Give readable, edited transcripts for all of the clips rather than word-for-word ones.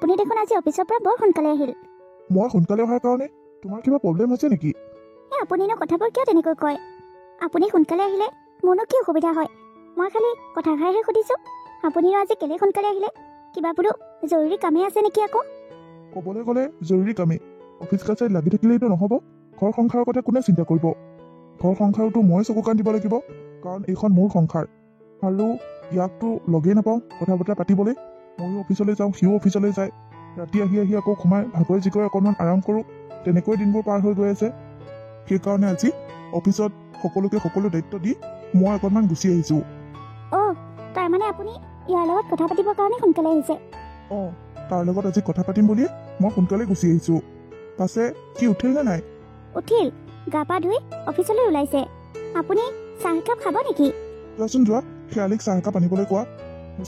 আপুনি দেখোন আজি অফিচৰ পৰা বৰ সোনকালে আহিল। মই সোনকালে অহাৰ কাৰণে তোমাৰ কিবা প্ৰব্লেম হৈছে নেকি? আপুনিনো কথাবোৰ কিয় তেনেকৈ কয়? আপুনি সোনকালে আহিলে মোৰনো কি অসুবিধা হয়? মই খালি কথা খাইহে সুধিছোঁ। আপুনিনো আজি কেলে সোনকালে আহিলে? কিবা বোলো জৰুৰী কামেই আছে নেকি আকৌ? ক'বলৈ গ'লে জৰুৰী কামেই। অফিচ কাছাৰীত লাগি থাকিলেইতো নহ'ব। ঘৰ সংসাৰৰ কথা কোনে চিন্তা কৰিব? ঘৰ সংসাৰতো মই চকু কাণ দিব লাগিব, কাৰণ এইখন মোৰ সংসাৰ। আৰু ইয়াকতো লগেই নাপাওঁ কথা বতৰা পাতিবলৈ। ময়ো অফিচলৈ যাওঁ, সিও অফিচলৈ যায়। ৰাতি আহি আকৌ সোমাই ভাগৰে জিগৰে অকণমান আৰাম কৰোঁ। তেনেকৈ দিনবোৰ পাৰ হৈ গৈ আছে। সেইকাৰণে আজি অফিচত সকলোকে সকলো দায়িত্ব দি মই অকণমান গুচি আহিছোঁ। অ' তাৰমানে আপুনি ইয়াৰ লগত কথা পাতিবৰ কাৰণে সোনকালে আহিছে? অঁ, তাৰ লগত আজি কথা পাতিম বুলিয়ে মই সোনকালে গুচি আহিছোঁ। পাছে সি উঠিল নে নাই? উঠিল, গা পা ধুই অফিচলৈ ওলাইছে। আপুনি চাহ একাপ খাব নেকি? যোৱাচোন যোৱা, শেৱালিক চাহ একাপ আনিবলৈ কোৱা।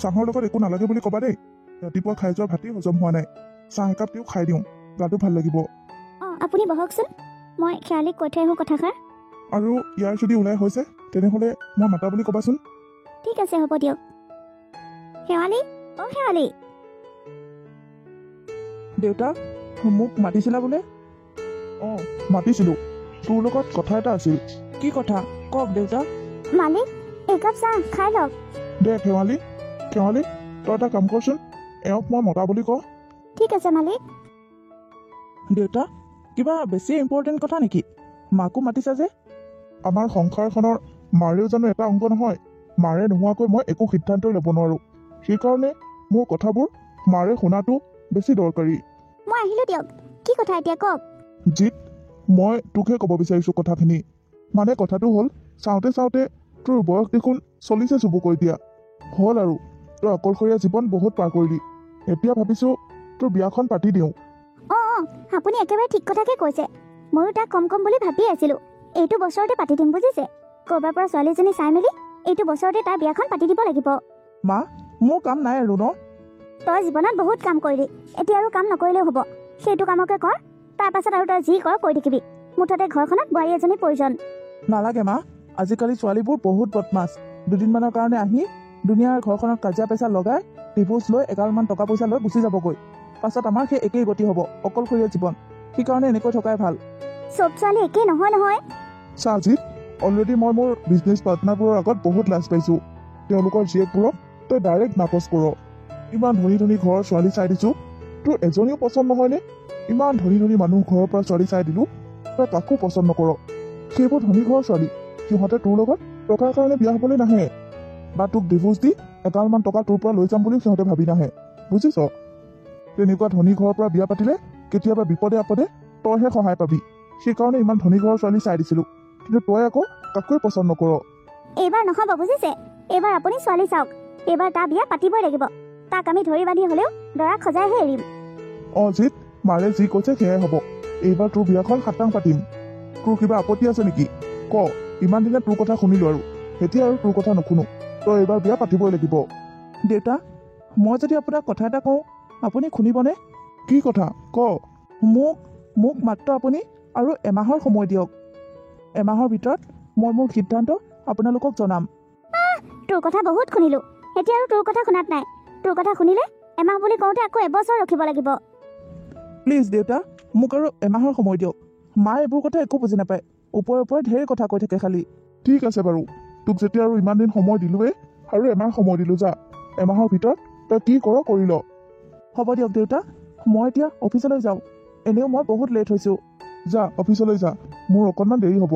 চাহৰ লগত একো নালাগে বুলি ক'বা দেই। ৰাতিপুৱা খাই যোৱা ভাতেই হজম হোৱা নাই। চাহ একাপ দিওঁ খাই দিওঁ, গাটো ভাল লাগিব। অঁ আপুনি বহকচোন, মই শেৱালিক কৈ থৈ আহোঁ কথাষাৰ। আৰু ইয়াৰ যদি ওলাই হৈছে তেনেহ'লে মই মাতা বুলি ক'বাচোন। ঠিক আছে হ'ব দিয়ক। শেৱালি, অ' শেৱালি। দেউতা, মোক মাতিছিলা বোলে? অঁ, মাতিছিলোঁ। তোৰ লগত কথা এটা আছিল। কি কথা কওক দেউতা? মালিক, একাপ চাহ খাই লওক। দে শেৱালি, শেৱালি তই এটা কাম কৰচোন, এওঁক মই মতা বুলি কওঁ। ঠিক আছে মালিক। দেউতা, কিবা বেছি ইম্পৰ্টেণ্ট কথা নেকি? মাকো মাতিছা যে? আমাৰ সংসাৰখনৰ মাৰেও জানো এটা অংগ নহয়? মাৰে নোহোৱাকৈ মই একো সিদ্ধান্তই ল'ব নোৱাৰোঁ। সেইকাৰণে মোৰ কথাবোৰ মাৰে শুনাটো বেছি দৰকাৰী। মই আহিলোঁ দিয়ক। কি কথা এতিয়া কওক? জিত, মই তোকহে ক'ব বিচাৰিছোঁ কথাখিনি। মানে কথাটো হ'ল, চাওঁতে চাওঁতে তোৰ বয়স দেখোন চলিছে চুবুকৈ দিয়া হ'ল আৰু। তই অকলশৰীয়া জীৱন বহুত পাৰ কৰিলি। এতিয়া ভাবিছোঁ তোৰ বিয়াখন পাতি দিওঁ। অঁ আপুনি একেবাৰে ঠিক কথাকে কৈছে। ময়ো তাক কম বুলি ভাবি আছিলোঁ। এইটো বছৰতে পাতি দিম বুজিছে। ক'ৰবাৰ পৰা ছোৱালীজনী চাই মেলি এইটো বছৰতে তাৰ বিয়াখন পাতি দিব লাগিব। মা, মোৰ কাম নাই আৰু ন? তই জীৱনত বহুত কাম কৰিলি, এতিয়া আৰু কাম নকৰিলেও হ'ব। সেইটো কামকে কৰ, তাৰ পাছত আৰু তই যি কৰ কৈ থাকিবি। মুঠতে ঘৰখনত বোৱাৰী এজনী প্ৰয়োজন। নালাগে মা, আজিকালি ছোৱালীবোৰ বহুত বদমাছ। দুদিনমানৰ কাৰণে আহি দুনিয়াৰ ঘৰখনত কাজিয়া পেচা লগাই ডিভোৰ্চ লৈ এগালমান টকা পইচা লৈ গুচি যাবগৈ। পাছত আমাৰ সেই একেই গতি হ'ব, অকলশৰীয়া জীৱন। সেইকাৰণে এনেকৈ থকাই ভাল। চব ছোৱালী একেই নহয় নহয়। চা জিত, অলৰেডি মই মোৰ বিজনেছ পাৰ্টনাৰবোৰৰ আগত বহুত লাজ পাইছোঁ। তেওঁলোকৰ জীয়েকবোৰক তই ডাইৰেক্ট নাকচ কৰ। ইমান ধনী ধনী ঘৰৰ ছোৱালী চাই দিছোঁ, তোৰ এজনীও পচন্দ নহয়নে? ইমান ধনী ধনী মানুহ ঘৰৰ পৰা ছোৱালী চাই দিলোঁ, তই কাকো পচন্দ নকৰ। সেইবোৰ ধনী ঘৰৰ ছোৱালী, সিহঁতে তোৰ লগত টকাৰ কাৰণে বিয়া হ'বলৈ নাহে, বা তোক ডিভোৰ্চ দি এগালমান টকা তোৰ পৰা লৈ যাম বুলি সিহঁতে ভাবি নাহে, বুজিছ? তেনেকুৱা ধনী ঘৰৰ পৰা বিয়া পাতিলে কেতিয়াবা বিপদে আপদে তইহে সহায় পাবি। সেইকাৰণে ইমান ধনী ঘৰৰ ছোৱালী চাই দিছিলোঁ, কিন্তু তই আকৌ কাকোৱে পচন্দ নকৰ। এইবাৰ নহ'ব বুজিছে। এইবাৰ আপুনি ছোৱালী চাওক। এইবাৰ তাৰ বিয়া পাতিবই লাগিব। তাক আমি ধৰি বান্ধি হ'লেও দৰাক সজাইহে এৰিম। অঁ জিত, মাৰে যি কৈছে সেয়াই হ'ব। এইবাৰ তোৰ বিয়াখন খাটাং পাতিম। তোৰ কিবা আপত্তি আছে নেকি? ক। ইমান দিনে তোৰ কথা শুনিলোঁ আৰু এতিয়া আৰু তোৰ কথা নুশুনো। তই এইবাৰ বিয়া পাতিবই লাগিব। দেউতা, মই যদি আপোনাক কথা এটা কওঁ, আপুনি শুনিবনে? কি কথা ক? মোক মাত্ৰ আপুনি আৰু এমাহৰ সময় দিয়ক। এমাহৰ ভিতৰত মই মোৰ সিদ্ধান্ত আপোনালোকক জনাম। তোৰ কথা বহুত শুনিলোঁ, এতিয়া আৰু তোৰ কথা শুনাত নাই। তোৰ কথা শুনিলে এমাহ বুলি কওঁতে আকৌ এবছৰ ৰখিব লাগিব। প্লিজ দেউতা, মোক আৰু এমাহৰ সময় দিয়ক। মায়ে এইবোৰ কথা একো বুজি নাপায়, ওপৰে ওপৰে ঢেৰ কথা কৈ থাকে খালি। ঠিক আছে বাৰু, তোক যেতিয়া আৰু ইমান দিন সময় দিলোঁৱেই, আৰু এমাহ সময় দিলোঁ। যা, এমাহৰ ভিতৰত তই কি কৰ কৰি ল। হ'ব দিয়ক দেউতা, মই এতিয়া অফিচলৈ যাওঁ। এনেও মই বহুত লেট হৈছোঁ। যা, অফিচলৈ যা, মোৰ অকণমান দেৰি হ'ব।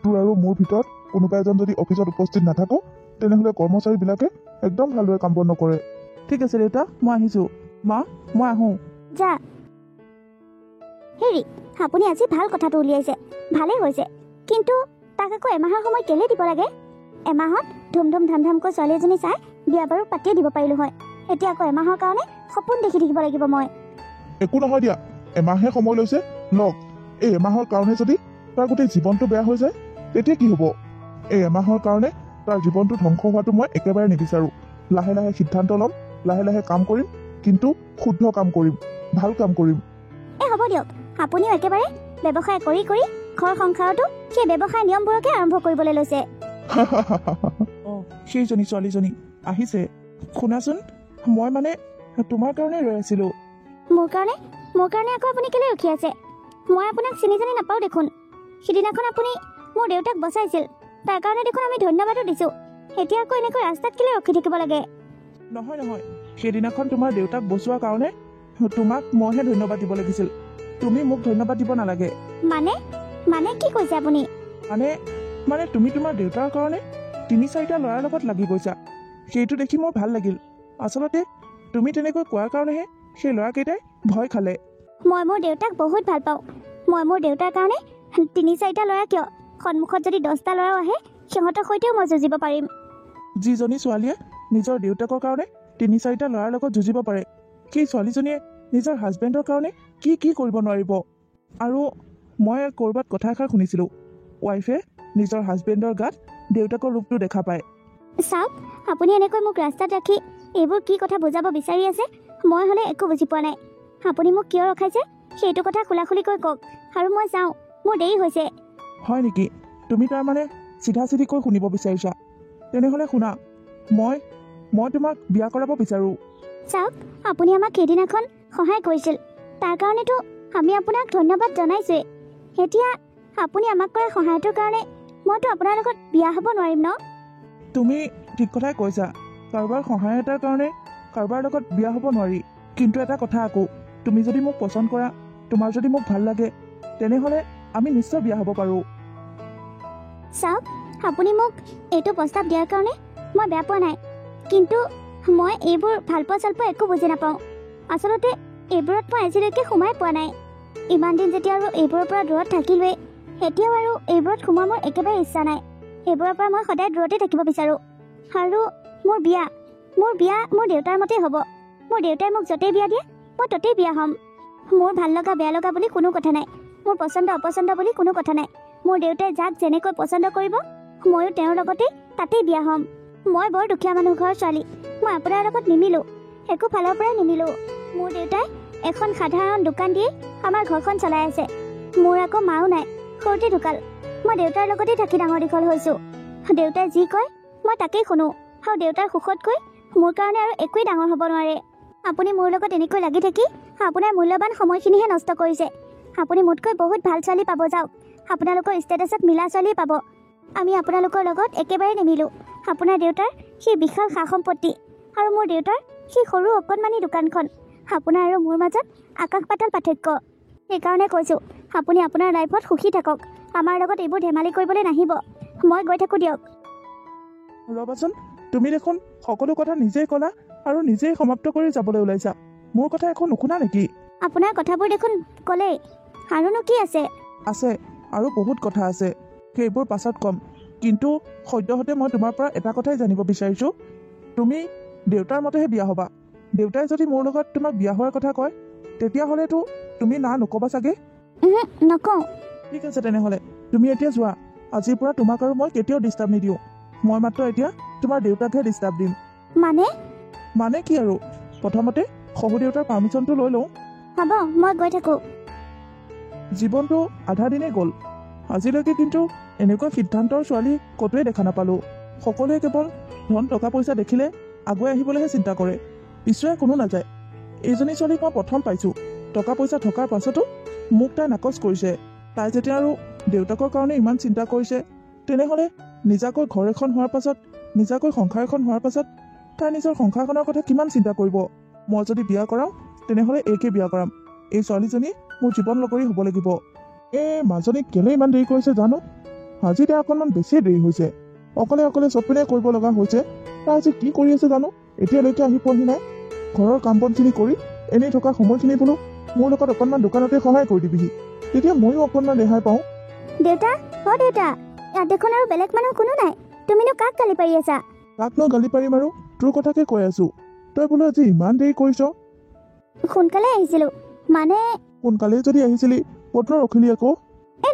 তোৰ আৰু মোৰ ভিতৰত কোনোবা এজন যদি অফিচত উপস্থিত নাথাকো, তেনেহ'লে কৰ্মচাৰীবিলাকে একদম ভালদৰে কাম বন নকৰে। ঠিক আছে দেউতা, মই আহিছোঁ। মা, মই আহোঁ। যা। হেৰি, আপুনি আজি ভাল কথাটো উলিয়াইছে, ভালেই হৈছে। কিন্তু তাক আকৌ এমাহৰ সময় কেলে দিব লাগে? এমাহত ধুম ধামকৈ ছোৱালী এজনী চাই বিয়া বাৰু পাতিয়ে দিব পাৰিলোঁ হয়। এতিয়া আকৌ এমাহৰ কাৰণে সপোন দেখি থাকিব লাগিব মই। একো নহয় দিয়া, এমাহে সময় লৈছে লওক। এই এমাহৰ কাৰণে যদি তাৰ গোটেই জীৱনটো বেয়া হৈ যায়, তেতিয়া কি হ'ব? এই এমাহৰ কাৰণে তাৰ জীৱনটো ধ্বংস হোৱাটো মই একেবাৰে নিবিচাৰোঁ। লাহে লাহে সিদ্ধান্ত ল'ম, লাহে লাহে কাম কৰিম, কিন্তু শুদ্ধ কাম কৰিম, ভাল কাম কৰিম। হ'ব দিয়ক, আপুনিও একেবাৰে ব্যৱসায় কৰি কৰি ঘৰ সংসাৰতো সেই ব্যৱসায় নিয়মবোৰকে আৰম্ভ কৰিবলৈ লৈছে। অঁ, সেইজনী ছোৱালীজনী আহিছে। শুনাচোন, মই মানে তোমাৰ কাৰণে ৰৈ আছিলোঁ। মোৰ কাৰণে আকৌ আপুনি কেলৈ ৰখি আছে? মই আপোনাক চিনি জানি নাপাওঁ দেখোন। সিদিনাখন আপুনি মোৰ দেউতাক বচাইছিল, তাৰ কাৰণে দেখোন আমি ধন্যবাদো দিছোঁ। এতিয়া আকৌ এনেকৈ ৰাস্তাত কেলৈ ৰখি থাকিব লাগে? নহয়, সেইদিনাখন তোমাৰ দেউতাক বচোৱাৰ কাৰণে তোমাক মইহে ধন্যবাদ দিব লাগিছিল। তুমি মোক ধন্যবাদ দিব নালাগে। মানে কি কৈছে আপুনি? মানে তুমি তোমাৰ দেউতাৰ কাৰণে ৩-৪টা ল'ৰাৰ লগত লাগি গৈছা। সেইটো দেখি মোৰ ভাল লাগিল। আচলতে তুমি তেনেকৈ কোৱাৰ কাৰণেহে সেই ল'ৰাকেইটাই ভয় খালে। মই মোৰ দেউতাক বহুত ভাল পাওঁ। মই মোৰ দেউতাৰ কাৰণে ৩-৪টা ল'ৰা কিয়, সন্মুখত যদি 10টা ল'ৰাও আহে সিহঁতৰ সৈতেও মই যুঁজিব পাৰিম। যিজনী ছোৱালীয়ে নিজৰ দেউতাকৰ কাৰণে ৩-৪টা ল'ৰাৰ লগত যুঁজিব পাৰে, সেই ছোৱালীজনীয়ে নিজৰ হাজবেণ্ডৰ কাৰণে কি কৰিব নোৱাৰিব? আৰু মই ক'ৰবাত কথা এষাৰ শুনিছিলোঁ, ৱাইফে নিজৰ হাজবেণ্ডৰ গাত দেউতাকৰ ৰূপটো দেখা পায়। চাওক, আপুনি এনেকৈ মোক ৰাস্তাত ৰাখি এইবোৰ কি কথা বুজাব বিচাৰি আছে? মই হ'লে একো বুজি পোৱা নাই। আপুনি মোক কিয় ৰখাইছে সেইটো কথা খোলাখুলিকৈ কওক, আৰু মই যাওঁ, মোৰ দেৰি হৈছে। হয় নেকি? তুমি তাৰমানে চিধাচিধিকৈ শুনিব বিচাৰিছা? তেনেহ'লে শুনা, মই তোমাক বিয়া কৰাব বিচাৰোঁ। চাওক, আপুনি আমাক সেইদিনাখন সহায় কৰিছিল, তাৰ কাৰণেতো আমি আপোনাক ধন্যবাদ জনাইছোৱেই। এতিয়া আপুনি আমাক কৰা সহায়টোৰ কাৰণে মইতো আপোনাৰ লগত বিয়া হ'ব নোৱাৰিম ন? তুমি ঠিক কথাই কৈছা। কাৰোবাৰ সহায় এটাৰ কাৰণে কাৰোবাৰ লগত বিয়া হ'ব নোৱাৰি। কিন্তু এটা কথা আকৌ, তুমি যদি মোক পচন্দ কৰা, তোমাৰ যদি মোক ভাল লাগে, তেনেহ'লে আমি নিশ্চয় বিয়া হ'ব পাৰোঁ। চাওক, আপুনি মোক এইটো প্ৰস্তাৱ দিয়াৰ কাৰণে মই বেয়া পোৱা নাই, কিন্তু মই এইবোৰ ভালপোৱা চালপোৱা একো বুজি নাপাওঁ। আচলতে এইবোৰত মই আজিলৈকে সোমাই পোৱা নাই। ইমান দিন যেতিয়া আৰু এইবোৰৰ পৰা দূৰত থাকিলোৱেই, এতিয়াও আৰু এইবোৰত সোমোৱা মোৰ একেবাৰে ইচ্ছা নাই। এইবোৰৰ পৰা মই সদায় দূৰতে থাকিব বিচাৰোঁ। আৰু মোৰ বিয়া মোৰ দেউতাৰ মতেই হ'ব। মোৰ দেউতাই মোক য'তেই বিয়া দিয়ে মই ত'তেই বিয়া হ'ম। মোৰ ভাল লগা বেয়া লগা বুলি কোনো কথা নাই, মোৰ পচন্দ অপচন্দ বুলি কোনো কথা নাই। মোৰ দেউতাই যাক যেনেকৈ পচন্দ কৰিব ময়ো তেওঁৰ লগতেই তাতেই বিয়া হ'ম। মই বৰ দুখীয়া মানুহ ঘৰৰ ছোৱালী, মই আপোনাৰ লগত নিমিলোঁ, একো ফালৰ পৰাই নিমিলোঁ। মোৰ দেউতাই এখন সাধাৰণ দোকান দিয়ে আমাৰ ঘৰখন চলাই আছে। মোৰ আকৌ মাও নাই, সৰুতে ঢুকাল। মই দেউতাৰ লগতেই থাকি ডাঙৰ দীঘল হৈছোঁ। দেউতাই যি কয় মই তাকেই শুনো, আৰু দেউতাৰ সুখতকৈ মোৰ কাৰণে আৰু একোৱেই ডাঙৰ হ'ব নোৱাৰে। আপুনি মোৰ লগত এনেকৈ লাগি থাকি আপোনাৰ মূল্যৱান সময়খিনিহে নষ্ট কৰিছে। আপুনি মোতকৈ বহুত ভাল ছোৱালী পাব যাওক, আপোনালোকৰ ষ্টেটাছত মিলা ছোৱালী পাব। আমি আপোনালোকৰ লগত একেবাৰে নিমিলোঁ। আপোনাৰ দেউতাৰ সেই বিশাল সা সম্পত্তি আৰু মোৰ দেউতাৰ সেই সৰু অকণমানি দোকানখন, আপোনাৰ আৰু মোৰ মাজত আকাশ পাতাল পাৰ্থক্য। সেইকাৰণে কৈছোঁ, আপুনি আপোনাৰ লাইফত সুখী থাকক, আমাৰ লগত এইবোৰ ধেমালি কৰিবলৈ নাহিব। মই গৈ থাকোঁ দিয়ক। ৰ'বাচোন, তুমি দেখোন সকলো কথা নিজেই ক'লা আৰু নিজেই সমাপ্ত কৰি যাবলৈ ওলাইছা। মোৰ কথা একো নুশুনা নেকি? আপোনাৰ কথাবোৰ দেখোন ক'লেই, আৰুনো কি আছে? আছে, আৰু বহুত কথা আছে, সেইবোৰ পাছত ক'ম। কিন্তু সদ্যহতে মই তোমাৰ পৰা এটা কথাই জানিব বিচাৰিছোঁ, তুমি দেউতাৰ মতেহে বিয়া হ'বা। দেউতাই যদি মোৰ লগত তোমাক বিয়া হোৱাৰ কথা কয়, তেতিয়াহ'লেতো তুমি না নক'বা চাগে? নকওঁ। ঠিক আছে, তেনেহ'লে তুমি এতিয়া যোৱা। আজিৰ পৰা তোমাক আৰু মই কেতিয়াও ডিষ্টাৰ্ব নিদিওঁ। মই মাত্ৰ এতিয়া তোমাৰ দেউতাকহে ডিষ্টাৰ্ব দিম। মানে কি আৰু, প্ৰথমতে শহু দেউতাৰ পাৰ্মিশ্যনটো লৈ লওঁ। হ'ব, মই গৈ থাকোঁ। জীৱনটো আধা দিনেই গ'ল, আজিলৈকে কিন্তু এনেকুৱা সিদ্ধান্তৰ ছোৱালী ক'তোৱে দেখা নাপালোঁ। সকলোৱে কেৱল ধন টকা পইচা দেখিলে আগুৱাই আহিবলৈহে চিন্তা কৰে, পিছুৱাই কোনো নাযায়। এইজনী ছোৱালীক মই প্ৰথম পাইছোঁ, টকা পইচা থকাৰ পাছতো মোক তাই নাকচ কৰিছে। তাই যেতিয়া আৰু দেউতাকৰ কাৰণে ইমান চিন্তা কৰিছে, তেনেহ'লে নিজাকৈ ঘৰ এখন হোৱাৰ পাছত, নিজাকৈ সংসাৰ এখন হোৱাৰ পাছত তাই নিজৰ সংসাৰখনৰ কথা কিমান চিন্তা কৰিব। মই যদি বিয়া কৰাওঁ, তেনেহ'লে এইকে বিয়া কৰাম। এই ছোৱালীজনী মোৰ জীৱন লগৰী হ'ব লাগিব। মাজনী কেলে ইমান দেৰি কৰিছে জানো? আজি তাই অকণমান বেছিয়ে দেৰি হৈছে। অকলে চব পিনে কৰিব লগা হৈছে। তাই আজি কি কৰি আছে জানো, এতিয়ালৈকে আহি পোৱাহি নাই। ঘৰৰ কাম বনখিনি কৰি এনেই থকা সময়খিনি বোলো মোৰ লগত অকণমান দোকানতে সহায় কৰি দিবিহি, তেতিয়া ময়ো অকণমান ৰেহাই পাওঁ। দেউতা, দেউতা, ইয়াত দেখোন আৰু বেলেগ মানুহ কোনো নাই, তুমিনো কাক গালি পাৰি আছা? কাকনো গালি পাৰিম আৰু, তোৰ কথাকে কৈ আছো। তই বোলো আজি ইমান দেৰি কৰিছ। সোনকালে আহিছিলোঁ, মানে সোনকালেই যদি আহিছিলি ক'তনো ৰখিলি আকৌ?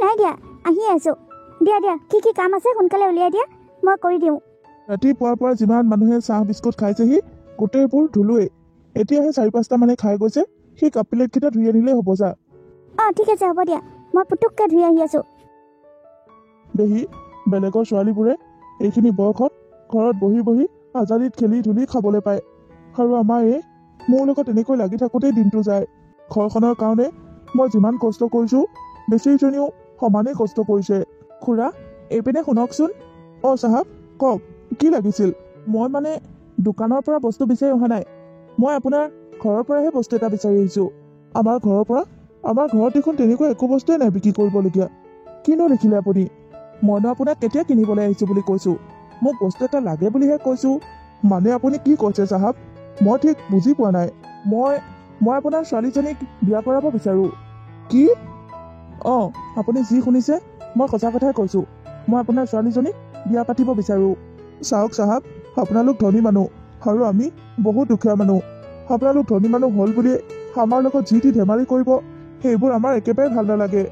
নাই দিয়া, আহিয়ে আছোঁ। দিয়া কি কাম আছে সোনকালে উলিয়াই দিয়া, মই কৰি দিওঁ। ৰাতিপুৱাৰ পৰা যিমান মানুহে চাহ বিস্কুট খাইছেহি গোটেইবোৰ ধুলোৱেই। এতিয়াহে 4-5টা মানে খাই গৈছে, সেই কাপ প্লেটকেইটা ধুই আনিলেই হ'ব। যা। ঠিক আছে, হ'ব দিয়া, মই পুতুককৈ ধুই আহি আছোঁ। দেহি, বেলেগৰ ছোৱালীবোৰে এইখিনি বয়সত ঘৰত বহি বহি আজালিত খেলি ধুলি খাবলৈ পায়, আৰু আমাৰ মোৰ লগত এনেকৈ লাগি থাকোঁতেই দিনটো যায়। ঘৰখনৰ কাৰণে মই যিমান কষ্ট কৰিছোঁ বেচেৰীজনীও সমানেই কষ্ট কৰিছে। খুৰা এইপিনে শুনকচোন। অঁ চাহাব, কওক কি লাগিছিল? মই মানে দোকানৰ পৰা বস্তু বিচাৰি অহা নাই, মই আপোনাৰ ঘৰৰ পৰাহে বস্তু এটা বিচাৰি আহিছোঁ। আমাৰ ঘৰৰ পৰা? আমাৰ ঘৰত দেখোন তেনেকুৱা একো বস্তুৱে নাই বিক্ৰী কৰিবলগীয়া। কিনো লিখিলে আপুনি? মইনো আপোনাক কেতিয়া কিনিবলৈ আহিছোঁ বুলি কৈছোঁ, মোক বস্তু এটা লাগে বুলিহে কৈছোঁ। মানে আপুনি কি কৈছে চাহাব? মই ঠিক বুজি পোৱা নাই। মই আপোনাৰ ছোৱালীজনীক বিয়া কৰাব বিচাৰোঁ। কি? অঁ, আপুনি যি শুনিছে মই সঁচা কথাই কৈছোঁ। মই আপোনাৰ ছোৱালীজনীক বিয়া পাতিব বিচাৰোঁ। চাওক চাহাব, আপোনালোক ধনী মানুহ আৰু আমি বহুত দুখীয়া মানুহ। আপোনালোক ধনী মানুহ হ'ল বুলিয়ে আমাৰ লগত যি টি ধেমালি কৰিব, সেইবোৰ আমাৰ একেবাৰে ভাল নালাগে।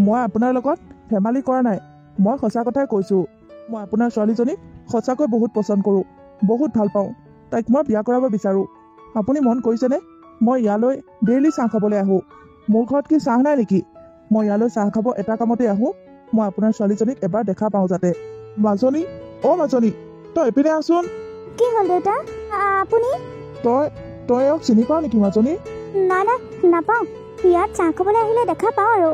মই আপোনাৰ লগত ধেমালি কৰা নাই, মই সঁচা কথাই কৈছোঁ। মই আপোনাৰ ছোৱালীজনীক সঁচাকৈ বহুত পচন্দ কৰোঁ, বহুত ভাল পাওঁ। তাইক মই বিয়া কৰাব বিচাৰোঁ। আপুনি মন কৰিছেনে, মই ইয়ালৈ ডেইলি চাহ খাবলৈ আহোঁ। মোৰ ঘৰত কি চাহ নাই নেকি? মই ইয়ালৈ চাহ খাব এটা কামতে আহোঁ, মই আপোনাৰ ছোৱালীজনীক এবাৰ দেখা পাওঁ যাতে। মাজনী, অ' মাজনী, তই এপিনে আছোন। কি হ'ল দেউতা? আপুনি? তই এওঁক চিনি পাৱ নেকি মাজনী? নাই নাই, নাপাওঁ। ইয়াত চাহ খাবলৈ আহিলে দেখা পাওঁ আৰু।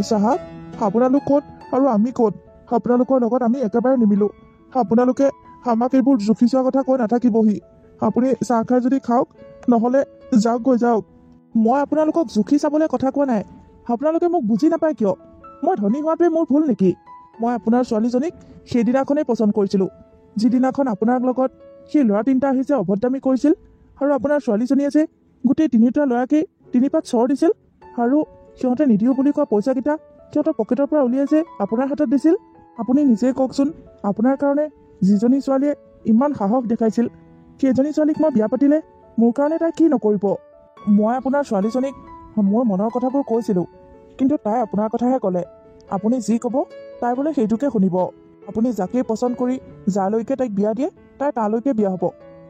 চাহাব, আপোনালোক ক'ত আৰু আমি ক'ত? আপোনালোকৰ লগত আমি একেবাৰে নিমিলো। আপোনালোকে আমাক এইবোৰ জুখি চোৱা কথা কৈ নাথাকিবহি। আপুনি চাহ খাই যদি খাওক, নহ'লে যাওক গৈ যাওক। মই আপোনালোকক জুখি চাবলৈ কথা কোৱা নাই। আপোনালোকে মোক বুজি নাপায় কিয়? মই ধনী হোৱাটোৱে মোৰ ভুল নেকি? মই আপোনাৰ ছোৱালীজনীক সেইদিনাখনেই পচন্দ কৰিছিলোঁ, যিদিনাখন আপোনাৰ লগত সেই ল'ৰা তিনিটা আহি যে অভদ্ৰামী কৰিছিল, আৰু আপোনাৰ ছোৱালীজনীয়ে যে গোটেই তিনিটা ল'ৰাকেই তিনিপাত চৰ দিছিল, আৰু সিহঁতে নিদিওঁ বুলি কোৱা পইচাকেইটা সিহঁতৰ পকেটৰ পৰা উলিয়াই যে আপোনাৰ হাতত দিছিল। আপুনি নিজেই কওকচোন, আপোনাৰ কাৰণে যিজনী ছোৱালীয়ে ইমান সাহস দেখাইছিল, সেইজনী ছোৱালীক মই বিয়া পাতিলে মোৰ কাৰণে তাই কি নকৰিব? মই আপোনাৰ ছোৱালীজনীক মোৰ মনৰ কথাবোৰ কৈছিলোঁ, কিন্তু তাই আপোনাৰ কথাহে ক'লে। আপুনি যি ক'ব তাই বোলে সেইটোকে শুনিব। আপুনি যাকেই পচন্দ কৰি যালৈকে তাইক বিয়া দিয়ে, তাই তালৈকে বিয়া হ'ব।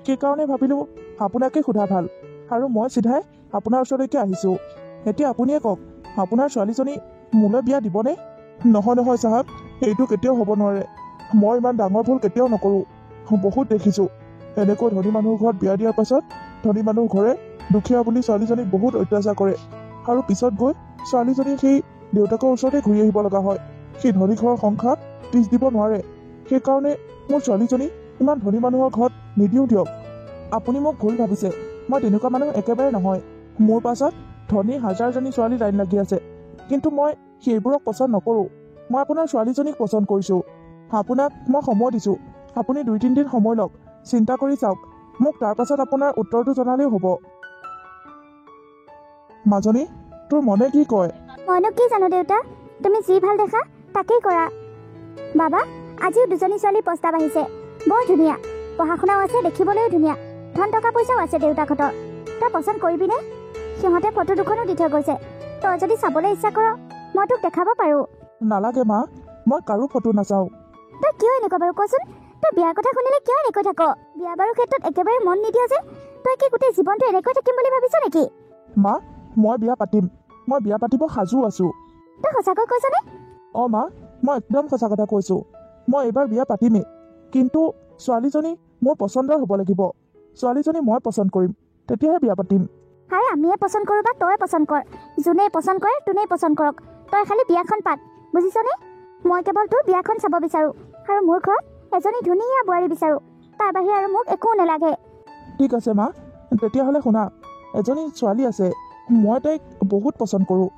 সেইকাৰণে ভাবিলোঁ আপোনাকে সোধা ভাল, আৰু মই চিধাই আপোনাৰ ওচৰলৈকে আহিছোঁ। এতিয়া আপুনিয়ে কওক, আপোনাৰ ছোৱালীজনী মোলৈ বিয়া দিবনে? নহয় নহয় চাহাব, এইটো কেতিয়াও হ'ব নোৱাৰে। মই ইমান ডাঙৰ ভুল কেতিয়াও নকৰোঁ। বহুত দেখিছোঁ এনেকৈ ধনী মানুহৰ ঘৰত বিয়া দিয়াৰ পাছত ধনী মানুহ ঘৰে দুখীয়া বুলি ছোৱালীজনীক বহুত অত্যাচাৰ কৰে, আৰু পিছত গৈ ছোৱালীজনী সেই দেউতাকৰ ওচৰতে ঘূৰি আহিব লগা হয়। সেই ধনী ঘৰৰ সংসাৰ ত্ৰিছ দিব নোৱাৰে। সেইকাৰণে মোৰ ছোৱালীজনী ইমান ধনী মানুহৰ ঘৰত নিদিওঁ দিয়ক। আপুনি মোক ভুল ভাবিছে, মই তেনেকুৱা মানুহ একেবাৰে নহয়। মোৰ পাছত ধনী হাজাৰজনী ছোৱালী লাইন লাগি আছে, কিন্তু মই সেইবোৰক পচন্দ নকৰোঁ। মই আপোনাৰ ছোৱালীজনীক পচন্দ কৰিছোঁ। আপোনাক মই সময় দিছোঁ, আপুনি 2-3 দিন সময় লওক, চিন্তা কৰি চাওক। মোক তাৰ পাছত আপোনাৰ উত্তৰটো জনালেও হ'ব। মাজনী, তোৰ মনে কি কয়? মইনো কি জানো দেউতা, তুমি যি ভাল দেখা তাকেই কৰা। বাবা, আজিও দুজনী ছোৱালীৰ প্ৰস্তাৱ আহিছে, বৰ ধুনীয়া, পঢ়া শুনাও আছে, দেখিবলৈও ধুনীয়া, ধন টকা পইচাও আছে দেউতাকহঁতৰ। তই পচন্দ কৰিবিনে? সিহঁতে ফটো দুখনো দি থৈ গৈছে, তই যদি চাবলৈ ইচ্ছা কৰ মই তোক দেখাব পাৰোঁ। নালাগে মা, মই কাৰো ফটো নাচাওঁ। তই কিয় এনেকুৱা বাৰু কচোন? তই বিয়াৰ কথা শুনিলে কিয় এনেকৈ থাক? বিয়া বাৰুৰ ক্ষেত্ৰত একেবাৰে মন নিদিয় যে? তই কি গোটেই জীৱনটো এনেকৈ থাকিম বুলি ভাবিছ নেকি? মা, মই বিয়া পাতিম, মই বিয়া পাতিব সাজু আছোঁ। তই সঁচাকৈ কৈছনে? অঁ মা, মই একদম সঁচা কথা কৈছোঁ। মই এইবাৰ বিয়া পাতিমেই, কিন্তু ছোৱালীজনী মোৰ পচন্দৰ হ'ব লাগিব। ছোৱালীজনী মই পচন্দ কৰিম, তেতিয়াহে বিয়া পাতিম। হাই, আমিয়ে পচন্দ কৰোঁ বা তই পচন্দ কৰ, যোনেই পচন্দ কৰে তোনেই পচন্দ কৰক, তই খালি বিয়াখন পাত, বুজিছনে? মই কেৱল তোৰ বিয়াখন চাব বিচাৰোঁ, আৰু মোৰ ঘৰত এজনী ধুনীয়া বোৱাৰী বিচাৰোঁ। তাৰ বাহিৰে আৰু মোক একো নালাগে। ঠিক আছে মা, তেতিয়াহ'লে শুনা, এজনী ছোৱালী আছে, মই তাইক বহুত পচন্দ কৰোঁ,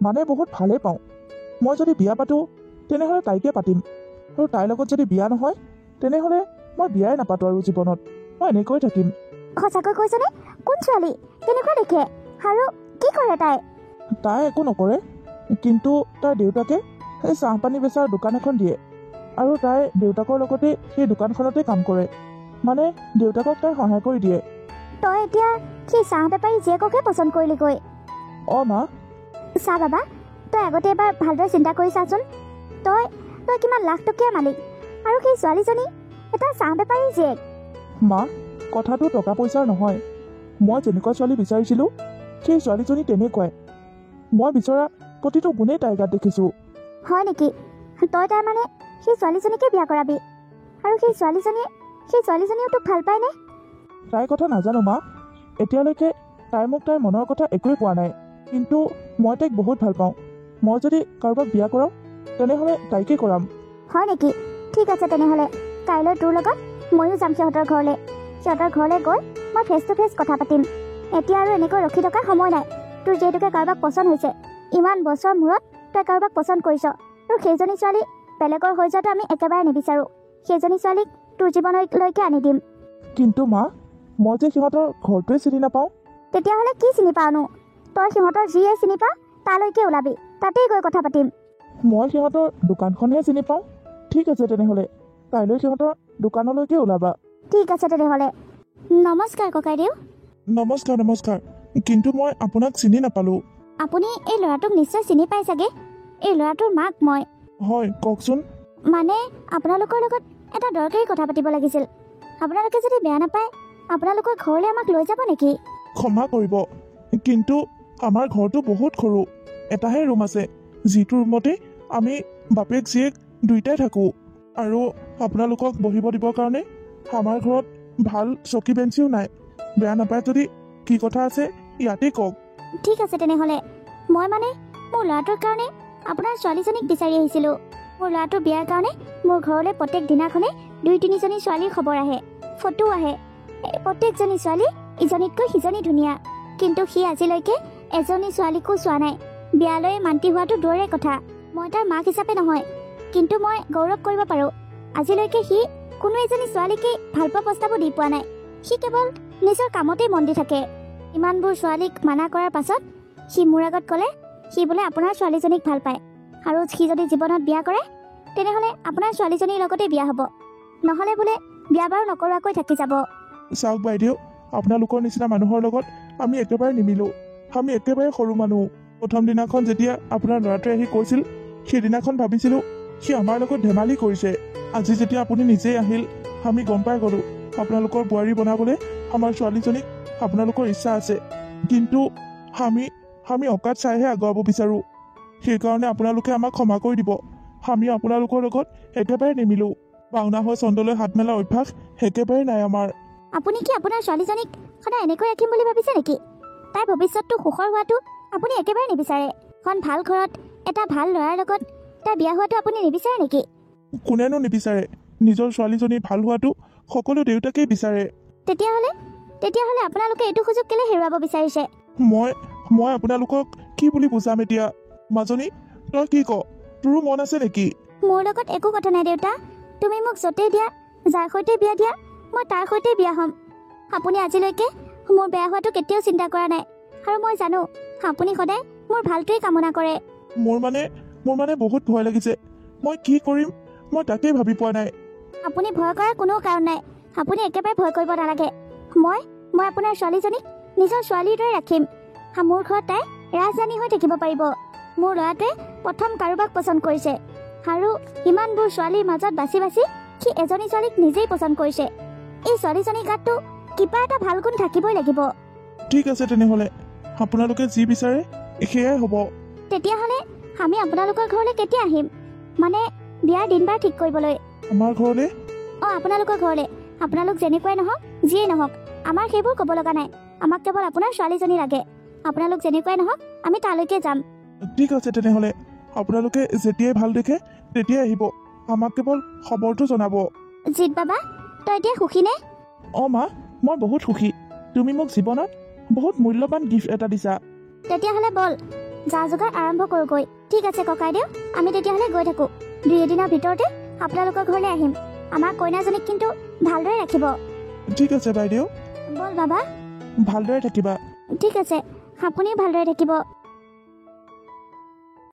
মানে বহুত ভালেই পাওঁ। মই যদি বিয়া পাতোঁ তেনেহ'লে তাইকে পাতিম, আৰু তাইৰ লগত যদি বিয়া নহয় তেনেহ'লে মই বিয়াই নাপাতোঁ আৰু জীৱনত, মই এনেকৈ থাকিম। সঁচাকৈ কৈছনে? কোন ছোৱালী, কেনেকুৱা দেখে, আৰু কি কৰে তাই? তাই একো নকৰে, কিন্তু তাইৰ দেউতাকে সেই চাহপানী বেচাৰ দোকান এখন দিয়ে, আৰু তাইৰ দেউতাকৰ লগতে সেই দোকানখনতে কাম কৰে, মানে দেউতাকক তাই সহায় কৰি দিয়ে। তই এতিয়া সেই চাহ বেপাৰী জীয়েককে পচন্দ কৰিলিগৈ? অঁ মা। চা বাবা, তই আগতে এবাৰ ভালদৰে চিন্তা কৰি চাচোন। তই কিমান লাখ টকীয়া মালিক, আৰু সেই ছোৱালীজনী এটা চাহ বেপাৰী জীয়েক। মা, কথাটো টকা পইচাৰ নহয়। মই যেনেকুৱা ছোৱালী বিচাৰিছিলোঁ সেই ছোৱালীজনী তেনেকুৱাই। মই বিচৰা প্ৰতিটো গুণেই তাইৰ গাত দেখিছোঁ। হয় নেকি? তই তাৰমানে সেই ছোৱালীজনীকে বিয়া কৰাবি, আৰু সেই ছোৱালীজনীয়েও তোক ভাল পায়নে? তাইৰ কথা নাজানো মা, এতিয়ালৈকে তাই মোক তাইৰ মনৰ কথা একোৱেই কোৱা নাই। কিন্তু মই তাইক বহুত ভাল পাওঁ। মই যদি কাৰোবাক বিয়া কৰাওঁ তেনেহ'লে তাইকে কৰাম। হয় নেকি? ঠিক আছে তেনেহ'লে কাইলৈ তোৰ লগত ময়ো যাম সিহঁতৰ ঘৰলৈ। সিহঁতৰ ঘৰলৈ গৈ মই ফেচ টু ফেচ কথা পাতিম। এতিয়া আৰু এনেকৈ ৰখি থকাৰ সময় নাই। তোৰ যিহেতুকে কাৰোবাক পচন্দ হৈছে, ইমান বছৰ মূৰত তই কাৰোবাক পচন্দ কৰিছ, আৰু সেইজনী ছোৱালী বেলেগৰ হৈ যোৱাটো আমি একেবাৰে নিবিচাৰোঁ। সেইজনী ছোৱালীক তোৰ জীৱনলৈকে আনি দিম। কিন্তু মা, মই যে সিহঁতৰ ঘৰটোৱে চিনি নাপাওঁ। তেতিয়াহ'লে কি চিনি পাওঁনো? তই সিহঁতৰ যিয়ে চিনি পাওঁ তালৈকে ওলাবি, তাতেই গৈ কথা পাতিম। মই সিহঁতৰ দোকানখনহে চিনি পাওঁ। ঠিক আছে তেনেহ'লে কাইলৈ সিহঁতৰ দোকানলৈকে ওলাবা। ঠিক আছে তেনেহ'লে। নমস্কাৰ ককাইদেউ। নমস্কাৰ নমস্কাৰ। কিন্তু মই আপোনাক চিনি নাপালোঁ। আপুনি এই ল'ৰাটোক নিশ্চয় চিনি পাই চাগে। এই ল'ৰাটোৰ মাক মই। হয়, কওকচোন। মানে আপোনালোকৰ লগত এটা দৰকাৰী কথা পাতিব লাগিছিল। আপোনালোকে যদি বেয়া নাপায় আপোনালোকৰ ঘৰলৈ আমাক লৈ যাব নেকি? ক্ষমা কৰিব, কিন্তু আমাৰ ঘৰটো বহুত সৰু। এটাহে ৰুম আছে, যিটো ৰুমতে আমি বাপেক জীয়েক দুয়োটাই থাকোঁ। আৰু আপোনালোকক বহিব দিবৰ কাৰণে আমাৰ ঘৰত ভাল চকী বেঞ্চিও নাই। বেয়া নাপায় যদি কি কথা আছে ইয়াতেই কওক। ঠিক আছে তেনেহ'লে। মই মানে মোৰ ল'ৰাটোৰ কাৰণে আপোনাৰ ছোৱালীজনীক বিচাৰি আহিছিলোঁ। মোৰ ল'ৰাটোৰ বিয়াৰ কাৰণে মোৰ ঘৰলৈ প্ৰত্যেক দিনাখনে 2-3জনী ছোৱালীৰ খবৰ আহে, ফটো আহে। প্ৰত্যেকজনী ছোৱালী ইজনীতকৈ সিজনী ধুনীয়া, কিন্তু সি আজিলৈকে এজনী ছোৱালীকো চোৱা নাই। বিয়ালৈ মান্তি হোৱাটো দূৰৰে কথা। মই তাৰ মাক হিচাপে নহয়, কিন্তু মই গৌৰৱ কৰিব পাৰোঁ আজিলৈকে সি কোনো এজনী ছোৱালীকেই ভালপোৱা প্ৰস্তাৱো দি পোৱা নাই। সি কেৱল নিজৰ কামতেই মন দি থাকে। ইমানবোৰ ছোৱালীক মানা কৰাৰ পাছত সি মোৰ আগত ক'লে সি বোলে আপোনাৰ ছোৱালীজনীক ভাল পায়, আৰু সি যদি জীৱনত বিয়া কৰে তেনেহ'লে আপোনাৰ ছোৱালীজনীৰ লগতে বিয়া হ'ব, নহ'লে বোলে বিয়া বাৰু নকৰোৱাকৈ থাকি যাব। চাওক বাইদেউ, আপোনালোকৰ নিচিনা মানুহৰ লগত আমি একেবাৰে নিমিলোঁ। আমি একেবাৰে সৰু মানুহ। প্ৰথম দিনাখন যেতিয়া আপোনাৰ ল'ৰাটোৱে আহি কৈছিল, সেইদিনাখন ভাবিছিলোঁ সি আমাৰ লগত ধেমালি কৰিছে। আজি যেতিয়া আপুনি নিজেই আহিল, আমি গম পাই গ'লোঁ আপোনালোকৰ বোৱাৰী বনাবলৈ আমাৰ ছোৱালীজনীক আপোনালোকৰ ইচ্ছা আছে। কিন্তু আমি অকাত চাইহে আগুৱাব বিচাৰোঁ। সেইকাৰণে আপোনালোকে আমাক ক্ষমা কৰি দিব। আমি আপোনালোকৰ লগত একেবাৰে নিমিলোঁ। পাওনা হৈ চন্দ্ৰলৈ হাত মেলা অভ্যাস একেবাৰে নাই আমাৰ। আপুনি কি আপোনাৰ ছোৱালীজনীক সদায় এনেকৈ ৰাখিম বুলি ভাবিছে নেকি? তাইৰ ভৱিষ্যতটো সুখৰ হোৱাটো আপুনি একেবাৰে নিবিচাৰে? এখন ভাল ঘৰত এটা ভাল ল'ৰাৰ লগত তাই বিয়া হোৱাটো আপুনি নিবিচাৰে নেকি? কোনেনো নিবিচাৰে? নিজৰ ছোৱালীজনী ভাল হোৱাটো সকলো দেউতাকেই বিচাৰে। তেতিয়াহ'লে আপোনালোকে এইটো সুযোগ কেলৈ হেৰুৱাব বিচাৰিছে? মই আপোনালোকক কি বুলি বুজাম এতিয়া? মাজনী, তই কি ক? তোৰো মন আছে নেকি? মোৰ লগত একো কথা নাই দেউতা। তুমি মোক য'তেই দিয়া, যাৰ সৈতে বিয়া দিয়া, মই তাৰ সৈতে বিয়া হ'ম। আপুনি আজিলৈকে মোৰ বেয়া হোৱাটো কেতিয়াও চিন্তা কৰা নাই, আৰু মই জানো আপুনি সদায় মোৰ ভালটোৱেই কামনা কৰে। মোৰ মানে বহুত ভয় লাগিছে। মই কি কৰিম মই তাকেই ভাবি পোৱা নাই। আপুনি ভয় কৰাৰ কোনো কাৰণ নাই। আপুনি একেবাৰে ভয় কৰিব নালাগে। মই আপোনাৰ ছোৱালীজনীক নিজৰ ছোৱালীৰ দৰে ৰাখিম। মোৰ ঘৰত তাই ৰাজৰাণী হৈ থাকিব পাৰিব। মোৰ ল'ৰাটোৱে প্ৰথম কাৰোবাক পচন্দ কৰিছে, আৰু ইমানবোৰ ছোৱালীৰ মাজত বাছি বাছি সি এজনী ছোৱালীক নিজেই পচন্দ কৰিছে। এই ছোৱালীজনীৰ গাতটো কিবা এটা ভাল গুণ থাকিবই লাগিব। ঠিক আছে তেনেহ'লে, আপোনালোকে যি বিচাৰে সেয়াই হ'ব। তেতিয়াহ'লে আমি আপোনালোকৰ ঘৰলৈ কেতিয়া আহিম? মানে বিয়াৰ দিন বাৰ ঠিক কৰিবলৈ। আমাৰ ঘৰলৈ? আপোনালোকৰ ঘৰলৈ। আপোনালোক যেনেকুৱাই নহওক, যিয়েই নহওক, আমাৰ সেইবোৰ ক'ব লগা নাই। আমাক কেৱল আপোনাৰ ছোৱালীজনী লাগে। আপোনালোক যেনেকুৱাই নহওক আমি তালৈকে যাম। ঠিক আছে তেনেহ'লে, আপোনালোকে যেতিয়াই ভাল দেখে তেতিয়াই আহিব। আমাক কেৱল খবৰটো জনাব। জিত বাবা, তই এতিয়া সুখী নে? মা, মই বহুত সুখী। তুমি মোক জীৱনত বহুত মূল্যৱান গিফ্ট এটা দিছা। তেতিয়াহ'লে ব'ল যা যোগাৰ আৰম্ভ কৰোঁগৈ। ঠিক আছে ককাইদেউ, আমি তেতিয়াহ'লে গৈ থাকোঁ। 2 দিনৰ ভিতৰতে আপোনালোকৰ ঘৰলৈ আহিম। আমাৰ কইনাজনীক কিন্তু ভালদৰে ৰাখিব। ঠিক আছে বাইদেউ। ব'ল বাবা। ভালদৰে থাকিবা। ঠিক আছে, আপুনিও ভালদৰে থাকিব।